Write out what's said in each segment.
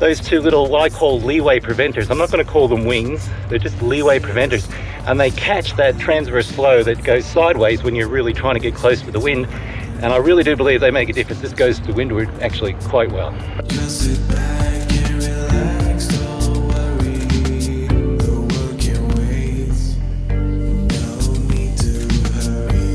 those two little, what I call leeway preventers. I'm not going to call them wings, they're just leeway preventers. And they catch that transverse flow that goes sideways when you're really trying to get close to the wind. And I really do believe they make a difference. This goes to windward actually quite well. Just sit back and relax, don't worry, the world can wait, no need to hurry.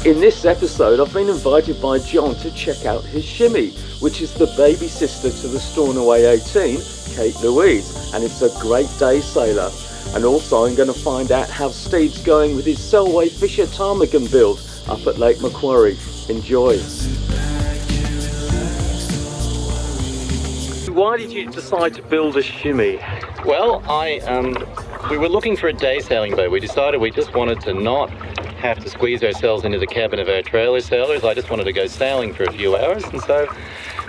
In this episode, I've been invited by John to check out his shimmy, which is the baby sister to the Stornoway 18, Kate Louise, and it's a great day sailor. And also I'm going to find out how Steve's going with his Selway Fisher ptarmigan build up at Lake Macquarie. Enjoy. Why did you decide to build a shimmy? Well, we were looking for a day sailing boat. We decided we just wanted to not have to squeeze ourselves into the cabin of our trailer sailors. I just wanted to go sailing for a few hours, and so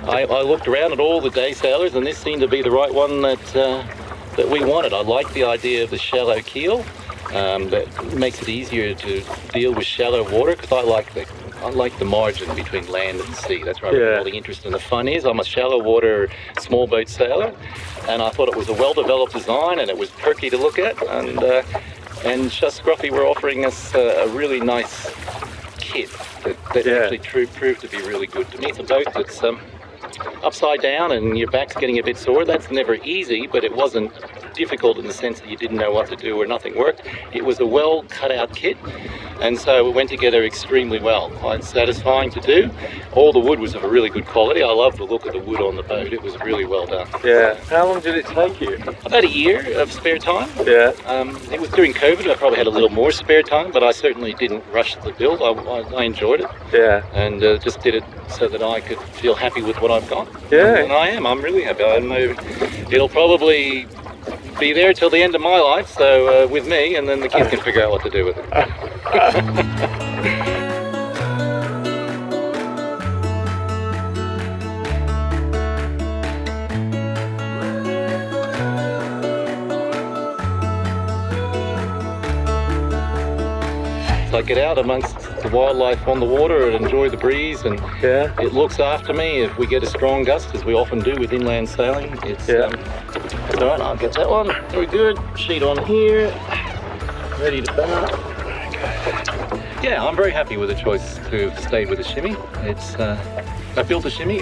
I looked around at all the day sailors, and this seemed to be the right one that we wanted. I like the idea of the shallow keel. That makes it easier to deal with shallow water, because I like the margin between land and sea. That's where I'm really interested in the fun is. I'm a shallow water small boat sailor, and I thought it was a well-developed design, and it was perky to look at, and Just Scruffy were offering us a really nice kit that actually proved to be really good. To me, it's a boat that's upside down and your back's getting a bit sore. That's never easy, but it wasn't difficult in the sense that you didn't know what to do or nothing worked. It was a well cut out kit, and so it went together extremely well. Quite satisfying to do. All the wood was of a really good quality. I love the look of the wood on the boat. It was really well done. Yeah. How long did it take you? About a year of spare time. Yeah. It was during COVID. I probably had a little more spare time, but I certainly didn't rush the build. I enjoyed it. Yeah. And just did it so that I could feel happy with what I've got. Yeah. And I am. I'm really happy. It'll probably be there till the end of my life, so with me, and then the kids can figure out what to do with it. I get out amongst the wildlife on the water and enjoy the breeze, and it looks after me if we get a strong gust, as we often do with inland sailing. It's all right, I'll get that one. Very good. Sheet on here. Ready to burn. Okay. Yeah, I'm very happy with the choice to have stayed with the shimmy. I built a shimmy,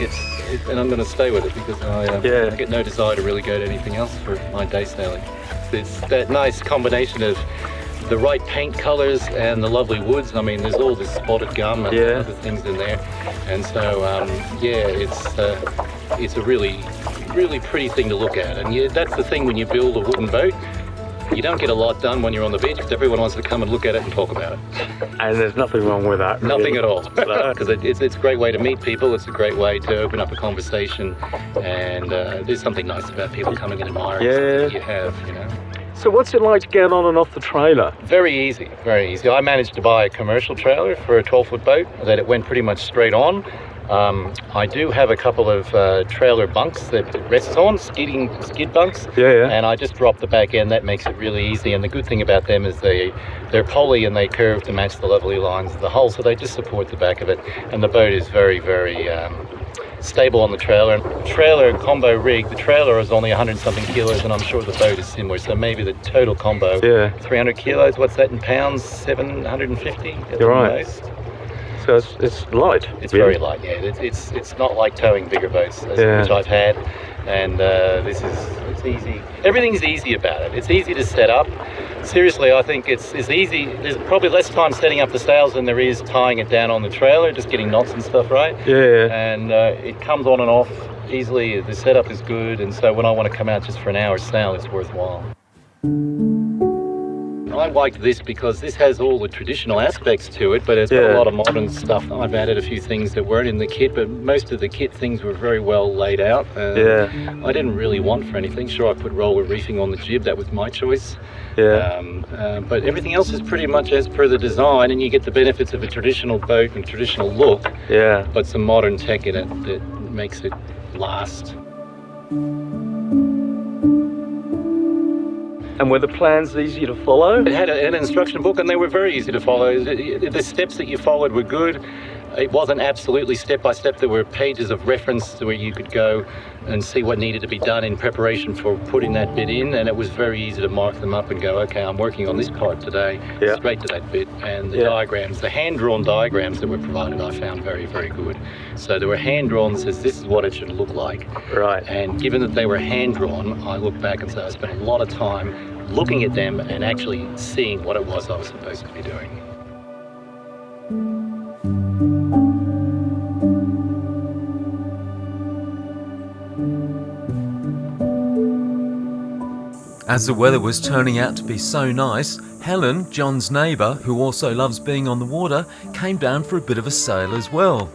and I'm going to stay with it because I get no desire to really go to anything else for my day sailing. It's that nice combination of the right paint colors and the lovely woods. I mean, there's all this spotted gum and other things in there, and so it's a really pretty thing to look at. And that's the thing when you build a wooden boat. You don't get a lot done when you're on the beach because everyone wants to come and look at it and talk about it. And there's nothing wrong with that. Really. Nothing at all. Because it's a great way to meet people. It's a great way to open up a conversation, and there's something nice about people coming and admiring something that you have, you know. So what's it like to get on and off the trailer? Very easy, very easy. I managed to buy a commercial trailer for a 12-foot boat that it went pretty much straight on. I do have a couple of trailer bunks that it rests on, skid bunks, and I just drop the back end. That makes it really easy, and the good thing about them is they're poly and they curve to match the lovely lines of the hull, so they just support the back of it, and the boat is very, very stable on the trailer. Trailer combo rig, the trailer is only 100-something kilos, and I'm sure the boat is similar, so maybe the total combo, 300 kilos, what's that in pounds? 750? You're right. So it's light. It's very light, yeah. It's not like towing bigger boats, which I've had, and it's easy. Everything's easy about it. It's easy to set up. Seriously, I think it's easy. There's probably less time setting up the sails than there is tying it down on the trailer, just getting knots and stuff right. And it comes on and off easily. The setup is good, and so when I want to come out just for an hour's sail, it's worthwhile. I liked this because this has all the traditional aspects to it, but it's got a lot of modern stuff. I've added a few things that weren't in the kit, but most of the kit things were very well laid out. I didn't really want for anything. Sure, I put roller reefing on the jib. That was my choice. But everything else is pretty much as per the design, and you get the benefits of a traditional boat and traditional look, but some modern tech in it that makes it last. And were the plans easy to follow? It had an instruction book and they were very easy to follow. The steps that you followed were good. It wasn't absolutely step by step. There were pages of reference where you could go and see what needed to be done in preparation for putting that bit in, and it was very easy to mark them up and go, okay, I'm working on this part today, Yeah. straight to that bit. And the Yeah. diagrams, the hand-drawn diagrams that were provided, I found very, very good. So they were hand-drawn that says this is what it should look like. Right. And given that they were hand-drawn, I look back and say I spent a lot of time looking at them and actually seeing what it was I was supposed to be doing. As the weather was turning out to be so nice, Helen, John's neighbour, who also loves being on the water, came down for a bit of a sail as well.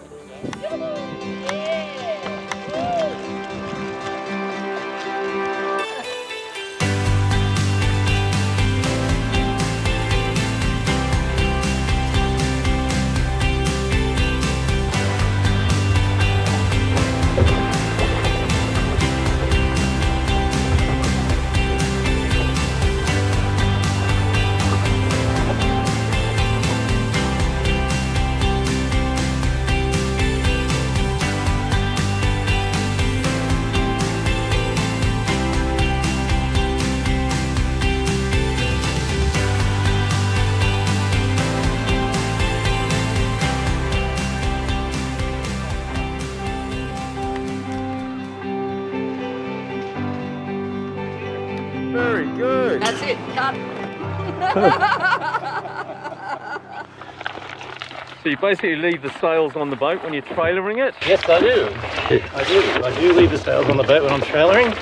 Very good. That's it. Cut. So you basically leave the sails on the boat when you're trailering it? Yes, I do. I do leave the sails on the boat when I'm trailering.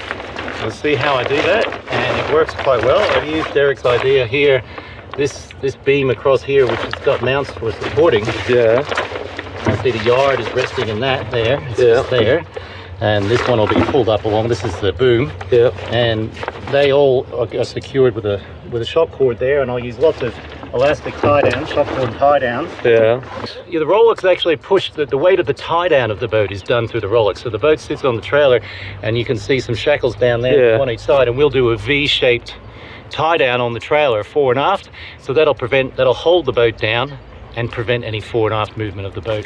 You'll see how I do that, and it works quite well. I've used Derek's idea here. This beam across here, which has got mounts for supporting. Yeah. I see the yard is resting in that there. It's Yeah. just there. And this one will be pulled up along. This is the boom. Yeah. And they all are secured with a shock cord there, and I'll use lots of elastic tie downs, shock cord tie downs. Yeah. Yeah, the Rolex actually pushed the weight of the tie down of the boat is done through the Rolex. So the boat sits on the trailer, and you can see some shackles down there Yeah. on each side, and we'll do a V-shaped tie down on the trailer fore and aft. So that'll hold the boat down and prevent any fore and aft movement of the boat.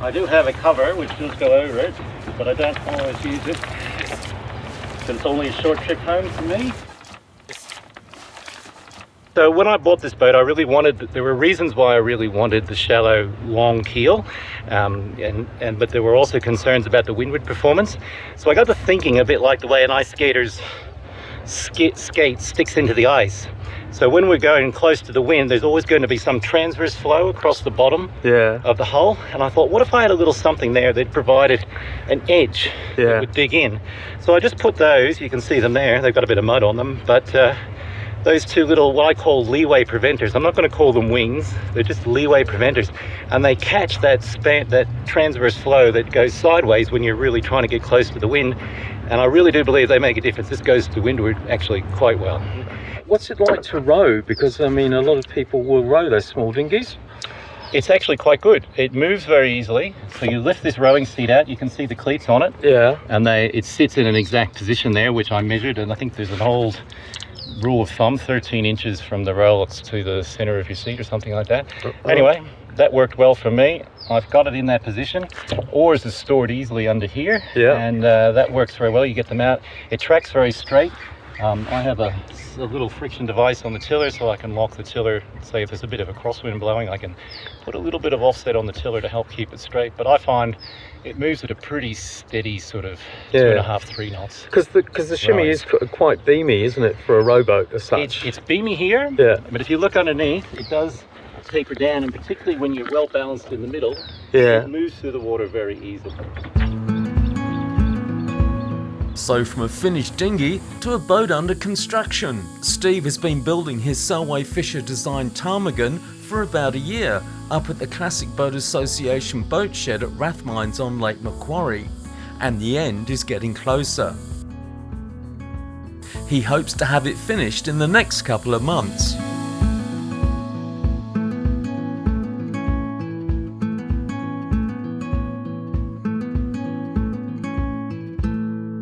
I do have a cover which does go over it, but I don't always use it. It's only a short trip home for me. So when I bought this boat, there were reasons why I really wanted the shallow, long keel, but there were also concerns about the windward performance. So I got to thinking a bit like the way an ice skater's skate sticks into the ice. So when we're going close to the wind, there's always going to be some transverse flow across the bottom Yeah. of the hull. And I thought, what if I had a little something there that provided an edge Yeah. that would dig in? So I just put those, you can see them there, they've got a bit of mud on them, but those two little, what I call leeway preventers, I'm not going to call them wings, they're just leeway preventers, and they catch that transverse flow that goes sideways when you're really trying to get close to the wind. And I really do believe they make a difference. This goes to windward actually quite well. What's it like to row? Because, I mean, a lot of people will row those small dinghies. It's actually quite good. It moves very easily. So you lift this rowing seat out, you can see the cleats on it, Yeah. and it sits in an exact position there, which I measured, and I think there's an old rule of thumb, 13 inches from the Rolex to the center of your seat or something like that. Anyway, that worked well for me. I've got it in that position. Oars is stored easily under here, Yeah. and that works very well. You get them out. It tracks very straight. I have a little friction device on the tiller, so I can lock the tiller. Say if there's a bit of a crosswind blowing, I can put a little bit of offset on the tiller to help keep it straight. But I find it moves at a pretty steady sort of 2.5, 3 knots. Because the shimmy Right. is quite beamy, isn't it, for a rowboat as such? It's beamy here, Yeah. but if you look underneath, it does taper down, and particularly when you're well balanced in the middle, Yeah. it moves through the water very easily. So from a finished dinghy to a boat under construction, Steve has been building his Selway Fisher designed ptarmigan for about a year up at the Classic Boat Association boat shed at Rathmines on Lake Macquarie, and the end is getting closer. He hopes to have it finished in the next couple of months.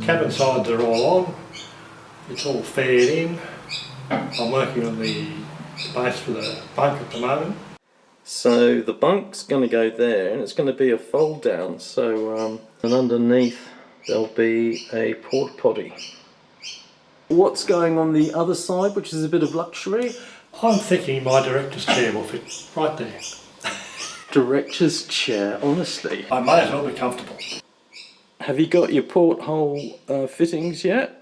Cabin sides are all on. It's all faired in. I'm working on the base for the bunk at the moment. So the bunk's going to go there, and it's going to be a fold down. So and underneath there'll be a porta potty. What's going on the other side, which is a bit of luxury? I'm thinking my director's chair will fit right there. Director's chair, honestly. I may as well be comfortable. Have you got your porthole fittings yet?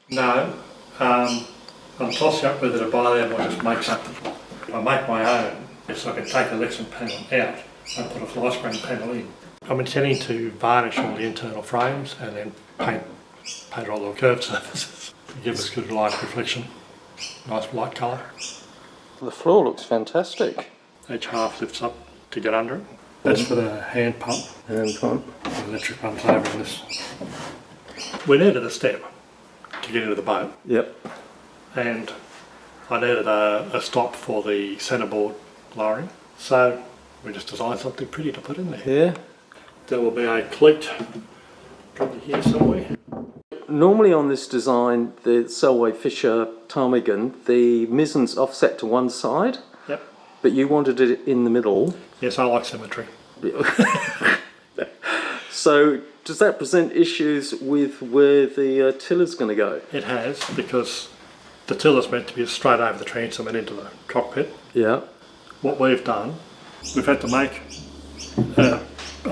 No, I'm tossing up whether to buy them or just make something. I make my own, so I can take the Lexan panel out and put a fly screen panel in. I'm intending to varnish all the internal frames and then paint all the curved surfaces to give us good light reflection, nice light colour. The floor looks fantastic. Each half lifts up to get under it. That's for the hand pump. Hand pump. The electric pump's over in this. We needed a step to get into the boat, Yep. and I needed a stop for the centreboard lowering, so we just designed something pretty to put in there. Here. There will be a cleat probably here somewhere. Normally on this design, the Selway Fisher ptarmigan, the mizzen's offset to one side, Yep. but you wanted it in the middle. Yes, I like symmetry. So does that present issues with where the tiller's going to go? It has, because the tiller's meant to be straight over the transom and into the cockpit. Yeah. What we've done, we've had to make a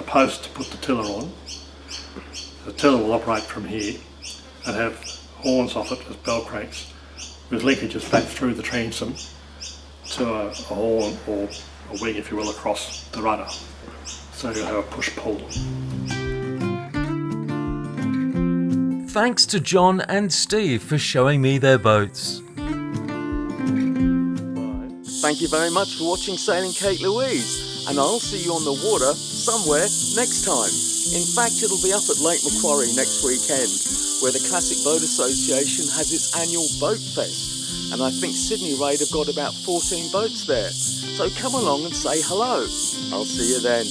post to put the tiller on. The tiller will operate from here and have horns off it as bell cranks with linkages back through the transom to a horn or a wing, if you will, across the rudder. So you'll have a push-pull. Thanks to John and Steve for showing me their boats. Thank you very much for watching Sailing Kate Louise, and I'll see you on the water somewhere next time. In fact, it'll be up at Lake Macquarie next weekend, where the Classic Boat Association has its annual Boat Fest, and I think Sydney Raid have got about 14 boats there. So come along and say hello. I'll see you then.